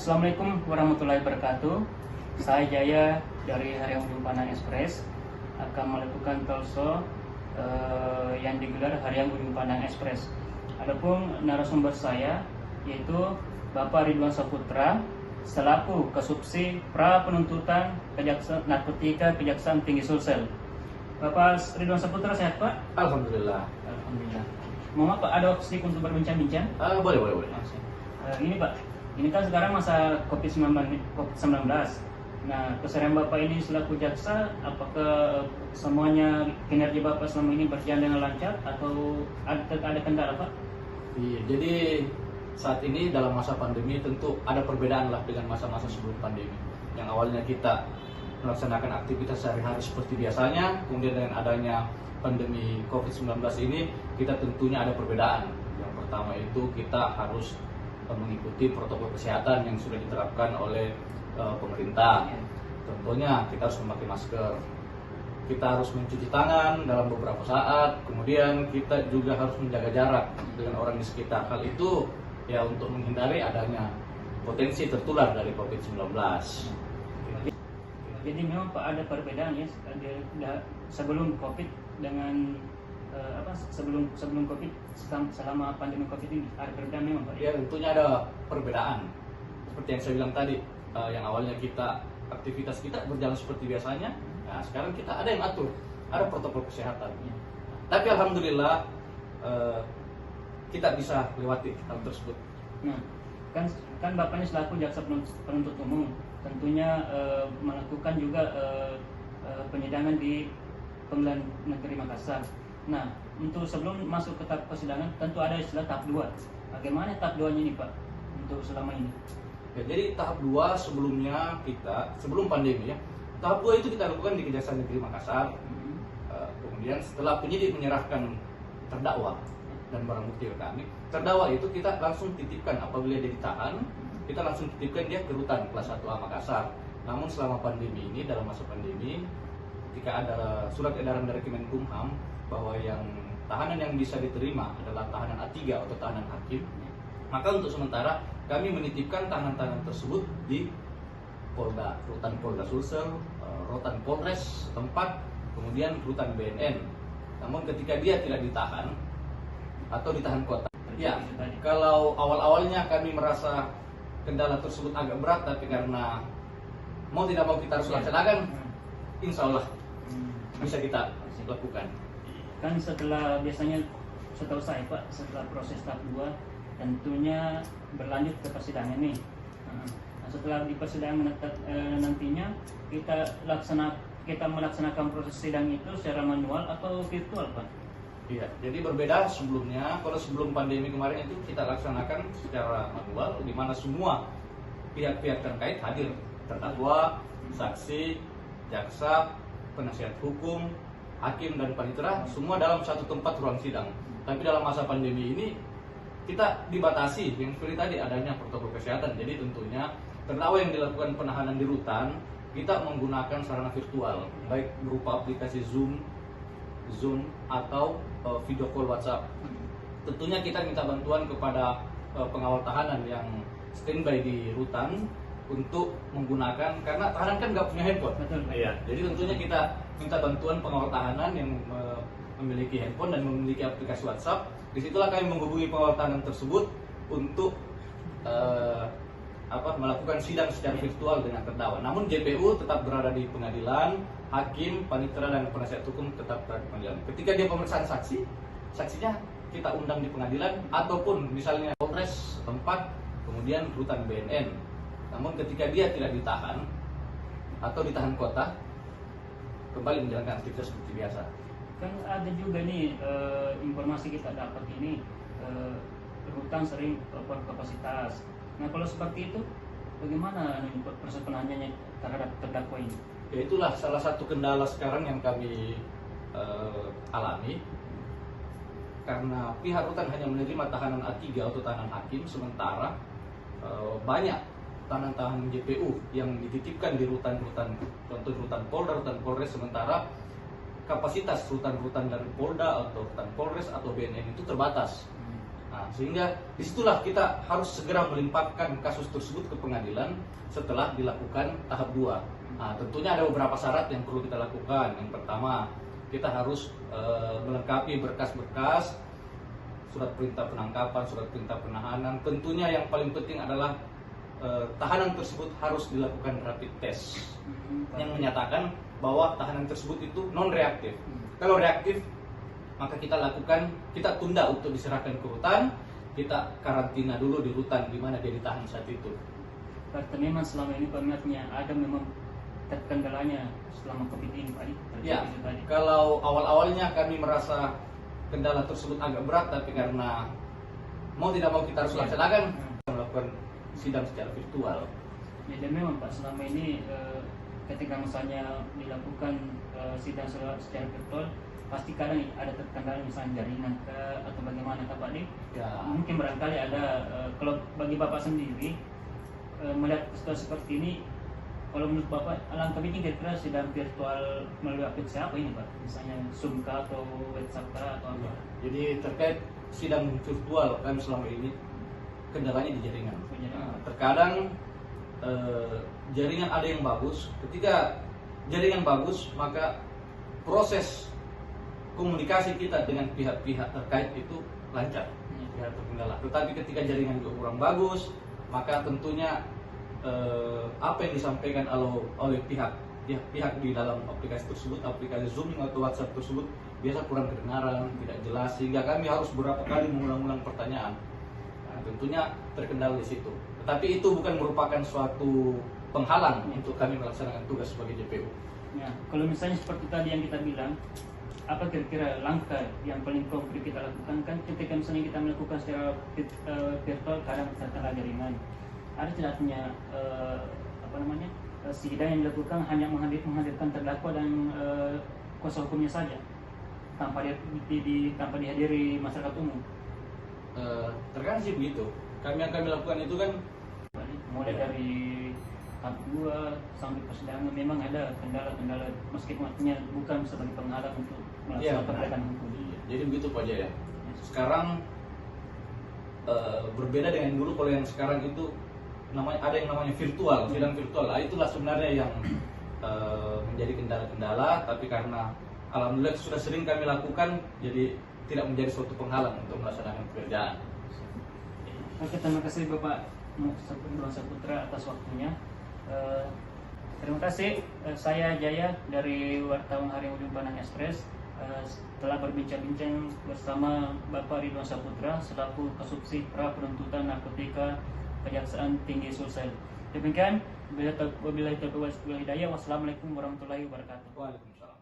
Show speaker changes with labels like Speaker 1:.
Speaker 1: Assalamualaikum warahmatullahi wabarakatuh. Saya Jaya dari Harian Ujung Pandang Express akan melakukan talkshow yang digelar Harian Ujung Pandang Express. Adapun narasumber saya yaitu Bapak Ridwan Saputra selaku Kasubsi Pra Penuntutan Narkotika Kejaksaan Tinggi Sulsel. Bapak Ridwan Saputra sehat, Pak?
Speaker 2: Alhamdulillah.
Speaker 1: Alhamdulillah. Mohon Pak, ada waktu untuk berbincang-bincang?
Speaker 2: Boleh.
Speaker 1: Ini Pak, ini kan sekarang masa COVID-19. Nah, keseharian Bapak ini selaku jaksa, apakah semuanya kinerja Bapak selama ini berjalan dengan lancar atau ada kendala, Pak?
Speaker 2: Iya, jadi saat ini dalam masa pandemi tentu ada perbedaan lah dengan masa-masa sebelum pandemi. Yang awalnya kita melaksanakan aktivitas sehari-hari seperti biasanya, kemudian dengan adanya pandemi COVID-19 ini, kita tentunya ada perbedaan. Yang pertama itu kita harus mengikuti protokol kesehatan yang sudah diterapkan oleh pemerintah. Contohnya kita harus memakai masker, kita harus mencuci tangan dalam beberapa saat, kemudian kita juga harus menjaga jarak dengan orang di sekitar. Hal itu ya untuk menghindari adanya potensi tertular dari COVID-19.
Speaker 1: Jadi memang Pak ada perbedaan ya sebelum COVID dengan sebelum COVID, selama pandemi COVID ini ada perbedaan memang Pak?
Speaker 2: Ya tentunya ada perbedaan. Seperti yang saya bilang tadi, yang awalnya aktivitas kita berjalan seperti biasanya, nah sekarang kita ada yang atur, ada protokol kesehatan. Tapi alhamdulillah kita bisa lewati hal tersebut.
Speaker 1: Nah, kan Bapaknya selaku jaksa penuntut umum tentunya melakukan juga penyidangan di Pengadilan Negeri Makassar. Nah, untuk sebelum masuk ke tahap persidangan tentu ada istilah tahap 2. Bagaimana tahap 2-nya ini Pak untuk selama ini?
Speaker 2: Ya, jadi tahap 2 sebelumnya sebelum pandemi ya. Tahap 2 itu kita lakukan di Kejaksaan Negeri Makassar. Kemudian setelah penyidik menyerahkan terdakwa dan barang bukti ke kami, terdakwa itu kita langsung titipkan apabila dia ditahan, kita langsung titipkan dia ke rutan kelas 1A Makassar. Namun selama pandemi ini, dalam masa pandemi, ketika ada surat edaran dari Kemenkumham bahwa yang tahanan yang bisa diterima adalah tahanan A3 atau tahanan hakim, maka untuk sementara kami menitipkan tahanan-tahanan tersebut di Polda, rutan Polda Sulsel, rutan Polres tempat, kemudian rutan BNN. Namun ketika dia tidak ditahan atau ditahan kota, ya kalau awal-awalnya kami merasa kendala tersebut agak berat, tapi karena mau tidak mau kita harus laksanakan, insya Allah bisa kita lakukan.
Speaker 1: Kan biasanya setahu saya Pak, setelah proses tahap 2 tentunya berlanjut ke persidangan nih. Nah, setelah di persidangan nantinya kita melaksanakan proses sidang itu secara manual atau virtual Pak?
Speaker 2: Iya, jadi berbeda sebelumnya. Kalau sebelum pandemi kemarin itu kita laksanakan secara manual, di mana semua pihak-pihak terkait hadir, terdakwa, saksi, jaksa, penasihat hukum, hakim dan panitera, semua dalam satu tempat ruang sidang. Tapi dalam masa pandemi ini kita dibatasi, yang seperti tadi adanya protokol kesehatan. Jadi tentunya terdakwa yang dilakukan penahanan di rutan, kita menggunakan sarana virtual, baik berupa aplikasi Zoom atau video call WhatsApp. Tentunya kita minta bantuan kepada pengawal tahanan yang standby di rutan untuk menggunakan, karena tahanan kan nggak punya handphone.
Speaker 1: Betul.
Speaker 2: Iya. Jadi tentunya kita minta bantuan pengawal tahanan yang memiliki handphone dan memiliki aplikasi WhatsApp. Disitulah kami menghubungi pengawal tahanan tersebut untuk melakukan sidang secara virtual dengan terdakwa. Namun JPU tetap berada di pengadilan, hakim, panitera dan penasihat hukum tetap berada di pengadilan. Ketika dia pemeriksaan saksinya kita undang di pengadilan ataupun misalnya Polres tempat, kemudian rutan BNN. Namun ketika dia tidak ditahan atau ditahan kota, kembali menjalankan aktivitas seperti biasa.
Speaker 1: Kan ada juga nih informasi kita dapat ini rutan sering overkapasitas. Nah kalau seperti itu bagaimana proses penahanannya terhadap terdakwa ini?
Speaker 2: Ya itulah salah satu kendala sekarang yang kami alami, karena pihak rutan hanya menerima tahanan A3 atau tahanan hakim, sementara banyak tahanan-tahanan JPU yang dititipkan di rutan-rutan, contoh rutan Polda, rutan Polres, sementara kapasitas rutan-rutan dari Polda atau rutan Polres atau BNN itu terbatas. Nah, sehingga disitulah kita harus segera melimpahkan kasus tersebut ke pengadilan setelah dilakukan tahap 2. Nah, tentunya ada beberapa syarat yang perlu kita lakukan. Yang pertama, kita harus melengkapi berkas-berkas, surat perintah penangkapan, surat perintah penahanan. Tentunya yang paling penting adalah tahanan tersebut harus dilakukan rapid test yang menyatakan bahwa tahanan tersebut itu non reaktif. Kalau reaktif, maka kita tunda untuk diserahkan ke rutan, kita karantina dulu di rutan di mana dia ditahan saat itu.
Speaker 1: Berarti memang selama ini peminatnya ada memang terkendalanya selama COVID ini Pak Adi?
Speaker 2: Ya, kalau awal-awalnya kami merasa kendala tersebut agak berat, tapi karena mau tidak mau kita harus laksanakan, melakukan sidang secara virtual.
Speaker 1: Ya, dan memang Pak selama ini ketika misalnya dilakukan sidang secara virtual, pasti kadang ada terkendala misalnya jaringan atau bagaimana Pak Adi?
Speaker 2: Ya.
Speaker 1: Mungkin barangkali ada, kalau bagi Bapak sendiri melihat situasi seperti ini, kalau menurut Bapak alangkah baiknya kira-kira sidang virtual melalui aplikasi apa ini Pak? Misalnya Zoom kah atau WhatsApp kah atau apa?
Speaker 2: Jadi terkait sidang virtual kami selama ini kendalanya di jaringan. Nah, terkadang jaringan ada yang bagus. Ketika jaringan bagus, maka proses komunikasi kita dengan pihak-pihak terkait itu lancar, tidak terkendala. Tetapi ketika jaringan juga kurang bagus, maka tentunya apa yang disampaikan oleh pihak di dalam aplikasi tersebut, aplikasi Zoom atau WhatsApp tersebut biasa kurang kedengaran, tidak jelas, sehingga kami harus beberapa kali mengulang-ulang pertanyaan. Nah, tentunya terkendala di situ. Tetapi itu bukan merupakan suatu penghalang untuk kami melaksanakan tugas sebagai JPU.
Speaker 1: Ya, kalau misalnya seperti tadi yang kita bilang, apa kira-kira langkah yang paling konkret kita lakukan? Kan ketika misalnya kita melakukan secara virtual kadang terkendala jaringan, ada tidaknya sidang yang dilakukan hanya menghadirkan terdakwa dan kuasa hukumnya saja tanpa dihadiri masyarakat umum.
Speaker 2: Terkadang sih begitu. Yang kami lakukan itu kan
Speaker 1: mulai dari tahap 2 sampai persidangan memang ada kendala-kendala, meskipun artinya bukan sebagai penghalang untuk melaksanakan penegakan hukum.
Speaker 2: Jadi begitu Pak Jaya. Sekarang berbeda dengan dulu. Kalau yang sekarang itu ada yang namanya virtual, sidang virtual. Nah, itulah sebenarnya yang menjadi kendala-kendala, tapi karena alhamdulillah sudah sering kami lakukan, jadi tidak menjadi suatu penghalang untuk melaksanakan pekerjaan.
Speaker 1: Oke, terima kasih Bapak Iwan Saputra atas waktunya. Terima kasih. Saya Jaya dari wartawan Harian Ujung Pandang Express telah berbincang-bincang bersama Bapak Ridwan Saputra selaku Kasubsidi Pra Penuntutan Narkotika Kejaksaan Tinggi Sulsel. Demikian, wabillahi taufiq wal hidayah. Wassalamualaikum warahmatullahi wabarakatuh.
Speaker 2: Waalaikumsalam.